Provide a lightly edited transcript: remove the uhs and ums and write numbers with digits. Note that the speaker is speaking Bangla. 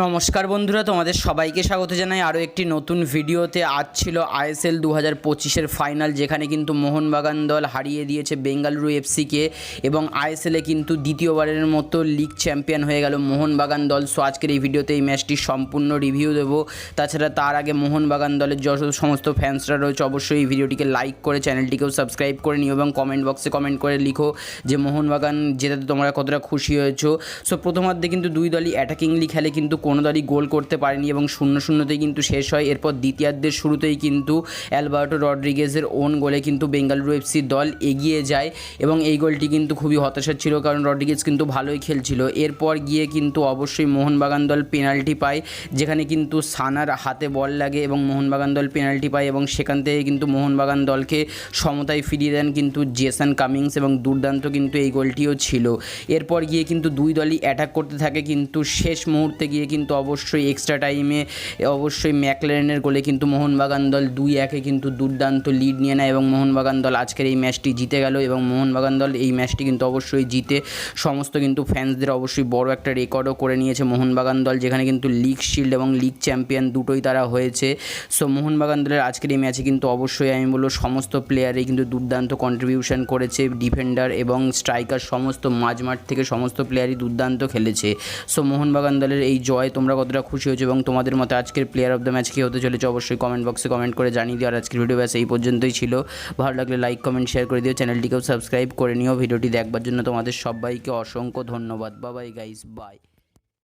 নমস্কার বন্ধুরা, তোমাদের সবাইকে স্বাগত জানাই আরও একটি নতুন ভিডিওতে। আজ ছিল আইএসএল 2025-এর ফাইনাল, যেখানে কিন্তু মোহনবাগান দল হারিয়ে দিয়েছে বেঙ্গালুরু এফসিকে এবং আইএসএলে কিন্তু দ্বিতীয়বারের মতো লিগ চ্যাম্পিয়ন হয়ে গেল মোহনবাগান দল। সো আজকের এই ভিডিওতে এই ম্যাচটির সম্পূর্ণ রিভিউ দেবো। তাছাড়া তার আগে মোহনবাগান দলের যত সমস্ত ফ্যান্সরা রয়েছে অবশ্যই এই ভিডিওটিকে লাইক করে চ্যানেলটিকেও সাবস্ক্রাইব করে নিও এবং কমেন্ট বক্সে কমেন্ট করে লিখো যে মোহনবাগান জেতাতে তোমরা কতটা খুশি হয়েছো। সো প্রথমার্ধে কিন্তু দুই দলই অ্যাটাকিংলি খেলে, কিন্তু কোনো দলই গোল করতে পারেনি এবং 0-0তেই কিন্তু শেষ হয়। এরপর দ্বিতীয়ার্ধের শুরুতেই কিন্তু অ্যালবার্টো রড্রিগেজের ওন গোলে কিন্তু বেঙ্গালুরু এফসি দল এগিয়ে যায় এবং এই গোলটি কিন্তু খুবই হতাশার ছিল, কারণ রড্রিগেজ কিন্তু ভালোই খেলছিল। এরপর গিয়ে কিন্তু অবশ্যই মোহনবাগান দল পেনাল্টি পায়, যেখানে কিন্তু সানার হাতে বল লাগে এবং মোহনবাগান দল পেনাল্টি পায় এবং সেখান থেকে কিন্তু মোহনবাগান দলকে সমতায় ফিরিয়ে দেন কিন্তু জেসন কামিংস এবং দুর্দান্ত কিন্তু এই গোলটিও ছিল। এরপর গিয়ে কিন্তু দুই দলই অ্যাটাক করতে থাকে, কিন্তু শেষ মুহূর্তে গিয়ে কিন্তু অবশ্যই এক্সট্রা টাইমে অবশ্যই ম্যাকলারেনের গোলে কিন্তু মোহনবাগান দল 2-1 কিন্তু দুর্দান্ত লিড নিয়ে নেয় এবং মোহনবাগান দল আজকের এই ম্যাচটি জিতে গেল এবং মোহনবাগান দল এই ম্যাচটি কিন্তু অবশ্যই জিতে সমস্ত কিন্তু ফ্যান্সদের অবশ্যই বড় একটা রেকর্ডও করে নিয়েছে মোহনবাগান দল, যেখানে কিন্তু লিগ শিল্ড এবং লিগ চ্যাম্পিয়ন দুটোই তারা হয়েছে। সো মোহনবাগান দলের আজকের এই ম্যাচে কিন্তু অবশ্যই আমি বলবো সমস্ত প্লেয়ারই কিন্তু দুর্দান্ত কন্ট্রিবিউশন করেছে, ডিফেন্ডার এবং স্ট্রাইকার সমস্ত মাঝমাঠ থেকে সমস্ত প্লেয়ারই দুর্দান্ত খেলেছে। সো মোহনবাগান দলের এই জয় তোমরা কতটা খুশি হয়েছো এবং তোমাদের মতে আজকের প্লেয়ার অফ দ্য ম্যাচ কী হতে চলেছে অবশ্যই কমেন্ট বক্সে কমেন্ট করে জানিয়ে দিও। আর আজকের ভিডিও ব্যাস এই পর্যন্তই ছিল। ভালো লাগলে লাইক কমেন্ট শেয়ার করে দিও, চ্যানেলটিকেও সাবস্ক্রাইব করে নিও। ভিডিওটি দেখবার জন্য তোমাদের সবাইকে অসংখ্য ধন্যবাদ। Bye bye guys, by.